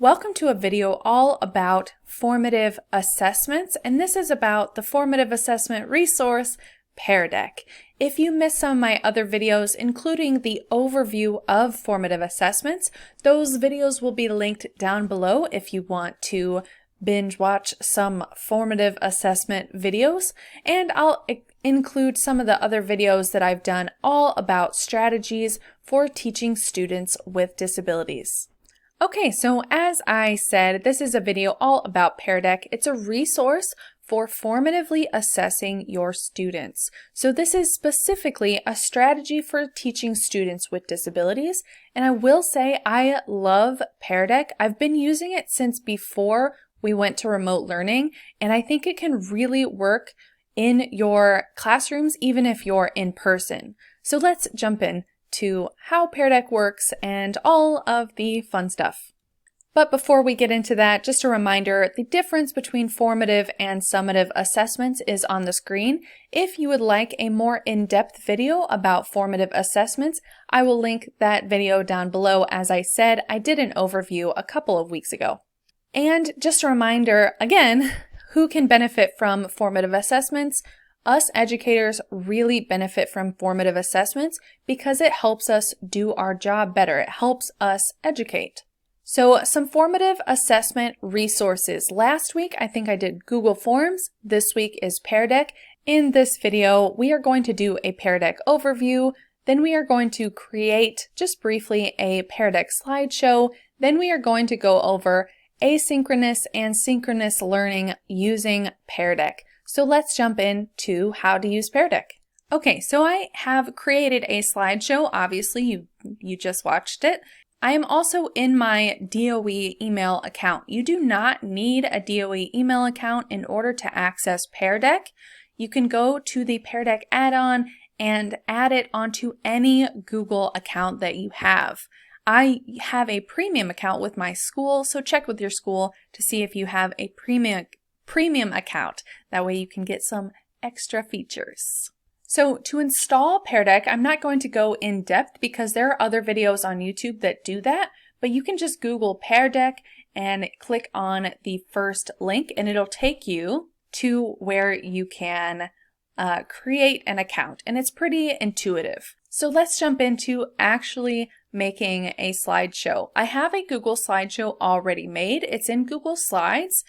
Welcome to a video all about formative assessments, and this is about the formative assessment resource, PearDeck. If you missed some of my other videos, including the overview of formative assessments, those videos will be linked down below if you want to binge watch some formative assessment videos, and I'll include some of the other videos that I've done all about strategies for teaching students with disabilities. Okay, so as I said, this is a video all about PearDeck. It's a resource for formatively assessing your students. So this is specifically a strategy for teaching students with disabilities. And I will say I love PearDeck. I've been using it since before we went to remote learning, and I think it can really work in your classrooms, even if you're in person. So let's jump in to how PearDeck works and all of the fun stuff. But before we get into that, just a reminder, the difference between formative and summative assessments is on the screen. If you would like a more in-depth video about formative assessments, I will link that video down below. As I said, I did an overview a couple of weeks ago. And just a reminder, again, who can benefit from formative assessments? Us educators really benefit from formative assessments because it helps us do our job better. It helps us educate. So some formative assessment resources. Last week, I think I did Google Forms. This week is PearDeck. In this video, we are going to do a PearDeck overview. Then we are going to create, just briefly, a PearDeck slideshow. Then we are going to go over asynchronous and synchronous learning using PearDeck. So let's jump into how to use PearDeck. Okay, so I have created a slideshow. Obviously, you just watched it. I am also in my DOE email account. You do not need a DOE email account in order to access PearDeck. You can go to the PearDeck add-on and add it onto any Google account that you have. I have a premium account with my school, so check with your school to see if you have a premium account. That way you can get some extra features. So to install PearDeck, I'm not going to go in depth because there are other videos on YouTube that do that, but you can just Google PearDeck and click on the first link and it'll take you to where you can create an account, and it's pretty intuitive. So let's jump into actually making a slideshow. I have a Google slideshow already made. It's in Google Slides.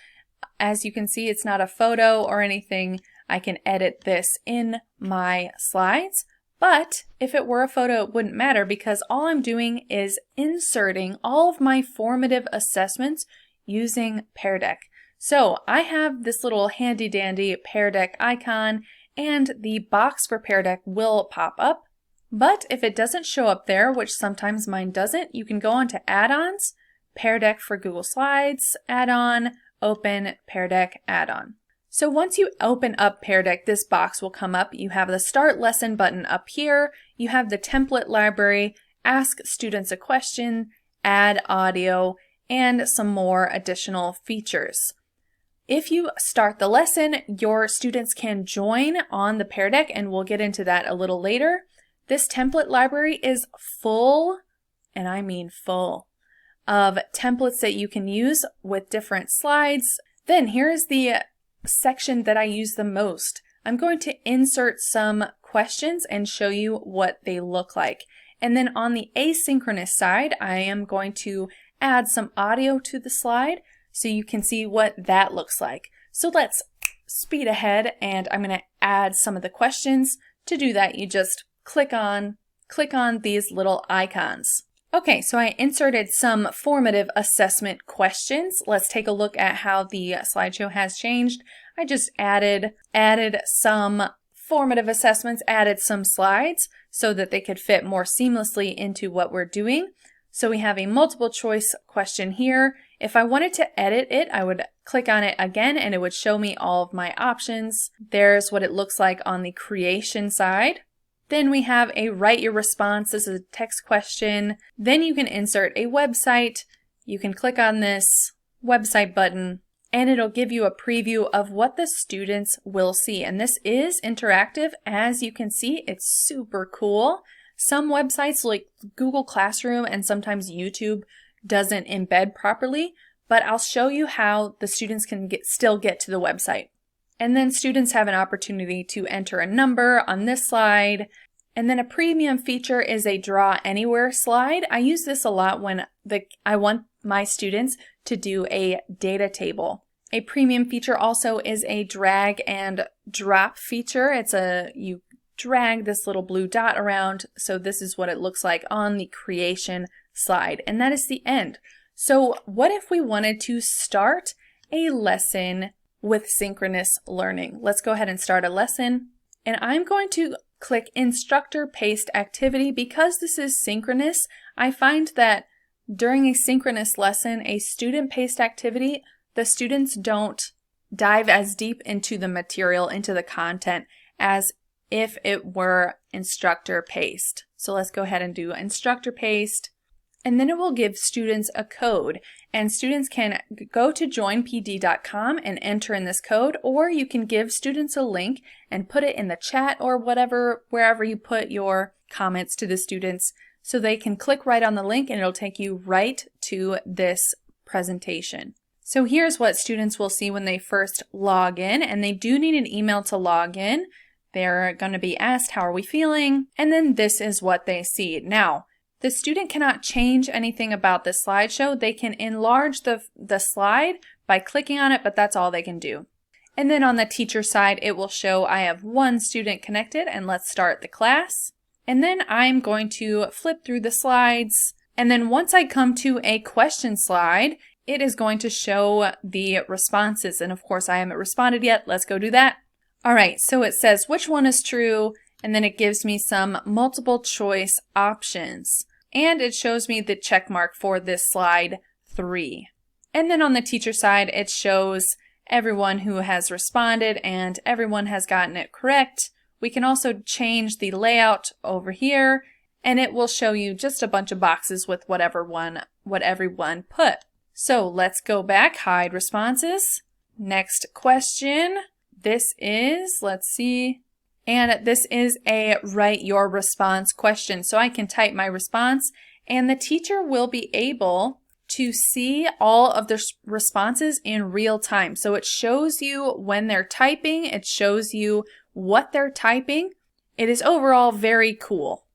As you can see, it's not a photo or anything. I can edit this in my slides, but if it were a photo, it wouldn't matter because all I'm doing is inserting all of my formative assessments using PearDeck. So I have this little handy dandy PearDeck icon and the box for PearDeck will pop up. But if it doesn't show up there, which sometimes mine doesn't, you can go on to add-ons, PearDeck for Google Slides, add-on, open PearDeck add-on. So once you open up PearDeck, this box will come up. You have the Start Lesson button up here. You have the template library, Ask Students a Question, Add Audio, and some more additional features. If you start the lesson, your students can join on the PearDeck, and we'll get into that a little later. This template library is full, and I mean full, of templates that you can use with different slides. Then here's the section that I use the most. I'm going to insert some questions and show you what they look like. And then on the asynchronous side, I am going to add some audio to the slide so you can see what that looks like. So let's speed ahead and I'm going to add some of the questions. To do that, you just click on these little icons. Okay, so I inserted some formative assessment questions. Let's take a look at how the slideshow has changed. I just added some formative assessments, added some slides so that they could fit more seamlessly into what we're doing. So we have a multiple choice question here. If I wanted to edit it, I would click on it again and it would show me all of my options. There's what it looks like on the creation side. Then we have a write your response. This is a text question. Then you can insert a website. You can click on this website button and it'll give you a preview of what the students will see. And this is interactive. As you can see, it's super cool. Some websites like Google Classroom and sometimes YouTube doesn't embed properly, but I'll show you how the students can still get to the website. And then students have an opportunity to enter a number on this slide. And then a premium feature is a draw anywhere slide. I use this a lot when I want my students to do a data table. A premium feature also is a drag and drop feature. You drag this little blue dot around, so this is what it looks like on the creation slide, and that is the end. So what if we wanted to start a lesson with synchronous learning? Let's go ahead and start a lesson, and I'm going to click instructor paste activity. Because this is synchronous, I find that during a synchronous lesson, a student paste activity, the students don't dive as deep into the material, into the content, as if it were instructor paste. So let's go ahead and do instructor paste, and then it will give students a code, and students can go to joinpd.com and enter in this code, or you can give students a link and put it in the chat or wherever you put your comments to the students, so they can click right on the link and it'll take you right to this presentation. So here's what students will see when they first log in, and they do need an email to log in. They're going to be asked, how are we feeling? And then this is what they see. Now, the student cannot change anything about the slideshow. They can enlarge the slide by clicking on it, but that's all they can do. And then on the teacher side, it will show I have one student connected, and let's start the class. And then I'm going to flip through the slides. And then once I come to a question slide, it is going to show the responses. And of course, I haven't responded yet. Let's go do that. All right, so it says which one is true, and then it gives me some multiple choice options. And it shows me the check mark for this slide 3. And then on the teacher side, it shows everyone who has responded and everyone has gotten it correct. We can also change the layout over here, and it will show you just a bunch of boxes with what everyone put. So let's go back, hide responses. Next question. This is, let's see, and this is a write your response question. So I can type my response, and the teacher will be able to see all of the responses in real time. So it shows you when they're typing, it shows you what they're typing. It is overall very cool.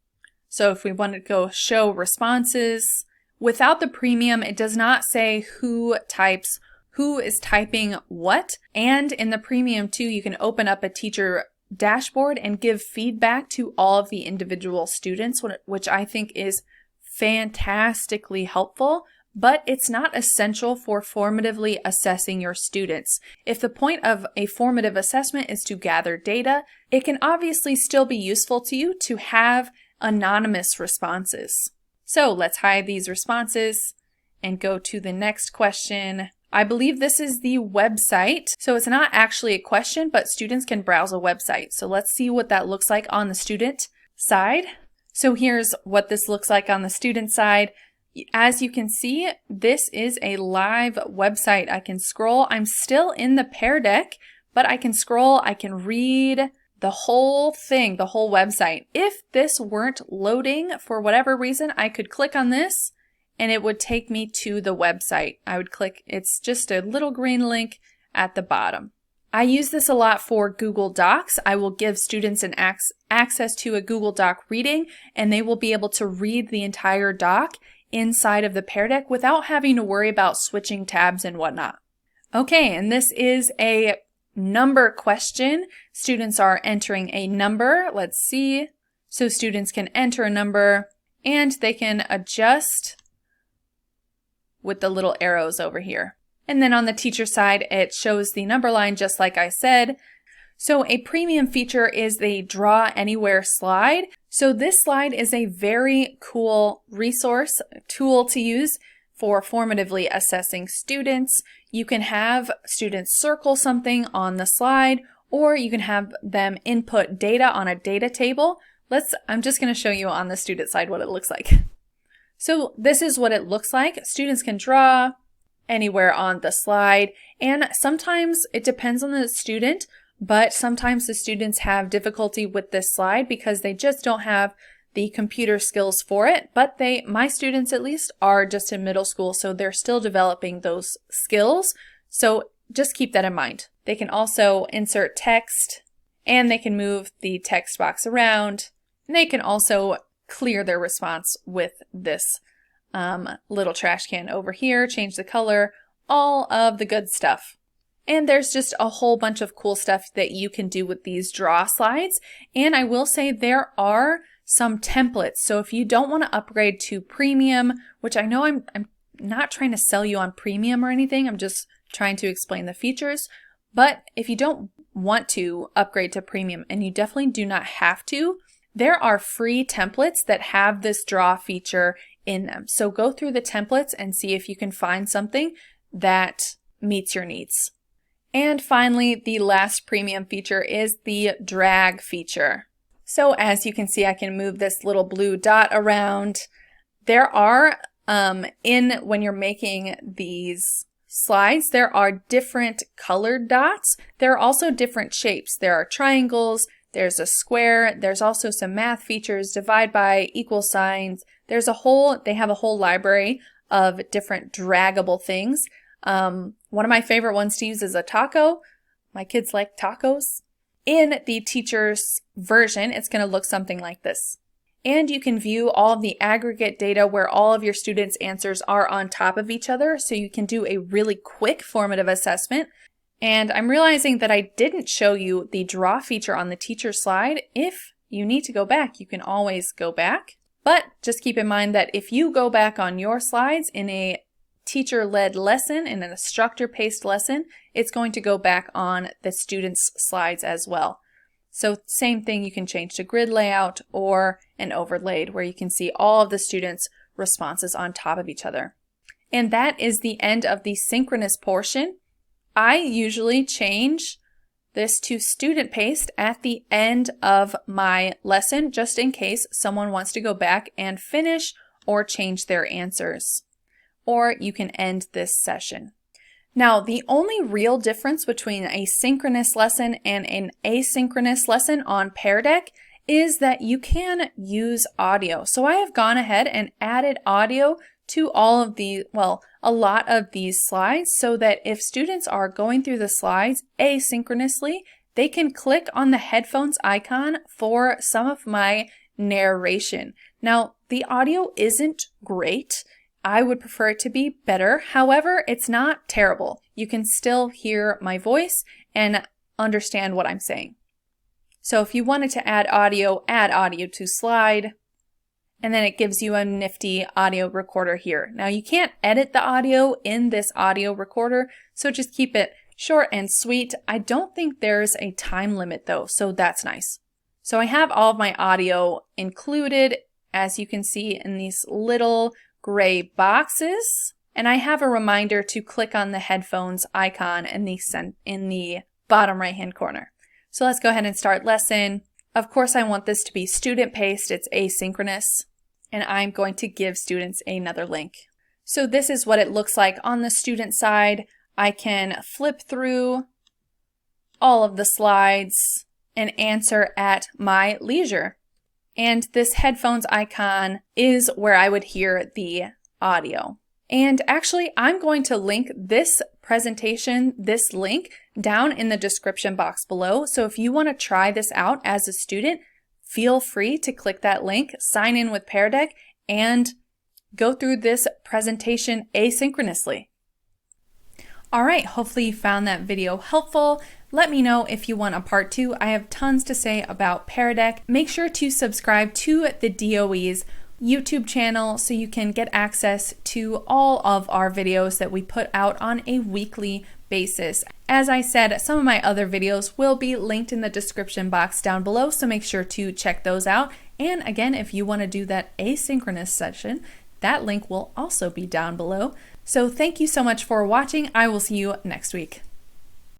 So if we want to go show responses, without the premium, it does not say who is typing what. And in the premium too, you can open up a teacher dashboard and give feedback to all of the individual students, which I think is fantastically helpful, but it's not essential for formatively assessing your students. If the point of a formative assessment is to gather data, it can obviously still be useful to you to have anonymous responses. So let's hide these responses and go to the next question. I believe this is the website. So it's not actually a question, but students can browse a website. So let's see what that looks like on the student side. So here's what this looks like on the student side. As you can see, this is a live website. I can scroll. I'm still in the Pear Deck, but I can scroll. I can read the whole thing, the whole website. If this weren't loading for whatever reason, I could click on this and it would take me to the website. I would click, it's just a little green link at the bottom. I use this a lot for Google Docs. I will give students an access to a Google Doc reading, and they will be able to read the entire doc inside of the Pear Deck without having to worry about switching tabs and whatnot. Okay, and this is a number question. Students are entering a number. Let's see. So students can enter a number and they can adjust with the little arrows over here. And then on the teacher side, it shows the number line just like I said. So a premium feature is the Draw Anywhere slide. So this slide is a very cool resource tool to use for formatively assessing students. You can have students circle something on the slide, or you can have them input data on a data table. I'm just going to show you on the student side what it looks like. So this is what it looks like. Students can draw anywhere on the slide, and sometimes it depends on the student, but sometimes the students have difficulty with this slide because they just don't have the computer skills for it, but my students at least, are just in middle school, so they're still developing those skills. So just keep that in mind. They can also insert text, and they can move the text box around, and they can also clear their response with this little trash can over here, change the color, all of the good stuff. And there's just a whole bunch of cool stuff that you can do with these draw slides. And I will say there are some templates. So if you don't want to upgrade to premium, which I know I'm not trying to sell you on premium or anything, I'm just trying to explain the features. But if you don't want to upgrade to premium, and you definitely do not have to, there are free templates that have this draw feature in them. So go through the templates and see if you can find something that meets your needs. And finally, the last premium feature is the drag feature. So as you can see, I can move this little blue dot around. There are, when you're making these slides, there are different colored dots. There are also different shapes. There are triangles, there's a square, there's also some math features, divide by, equal signs. They have a whole library of different draggable things. One of my favorite ones to use is a taco. My kids like tacos. In the teacher's version, it's going to look something like this. And you can view all of the aggregate data where all of your students' answers are on top of each other, so you can do a really quick formative assessment. And I'm realizing that I didn't show you the draw feature on the teacher slide. If you need to go back, you can always go back. But just keep in mind that if you go back on your slides in a teacher-led lesson, in an instructor-paced lesson, it's going to go back on the students' slides as well. So same thing, you can change to grid layout or an overlaid where you can see all of the students' responses on top of each other. And that is the end of the synchronous portion. I usually change this to student-paced at the end of my lesson, just in case someone wants to go back and finish or change their answers. Or you can end this session. Now, the only real difference between a synchronous lesson and an asynchronous lesson on Peardeck is that you can use audio. So I have gone ahead and added audio to a lot of these slides, so that if students are going through the slides asynchronously, they can click on the headphones icon for some of my narration. Now, the audio isn't great. I would prefer it to be better. However, it's not terrible. You can still hear my voice and understand what I'm saying. So if you wanted to add audio to slide, and then it gives you a nifty audio recorder here. Now you can't edit the audio in this audio recorder, so just keep it short and sweet. I don't think there's a time limit though, so that's nice. So I have all of my audio included, as you can see in these little gray boxes, and I have a reminder to click on the headphones icon in the bottom right hand corner. So let's go ahead and start lesson. Of course, I want this to be student-paced, it's asynchronous, and I'm going to give students another link. So this is what it looks like on the student side. I can flip through all of the slides and answer at my leisure. And this headphones icon is where I would hear the audio. And actually, I'm going to link this presentation, this link, down in the description box below. So if you want to try this out as a student, feel free to click that link, sign in with Peardeck, and go through this presentation asynchronously. All right, hopefully you found that video helpful. Let me know if you want a part 2. I have tons to say about Peardeck. Make sure to subscribe to the DOE's YouTube channel so you can get access to all of our videos that we put out on a weekly basis. As I said, some of my other videos will be linked in the description box down below, so make sure to check those out. And again, if you want to do that asynchronous session, that link will also be down below. So thank you so much for watching. I will see you next week.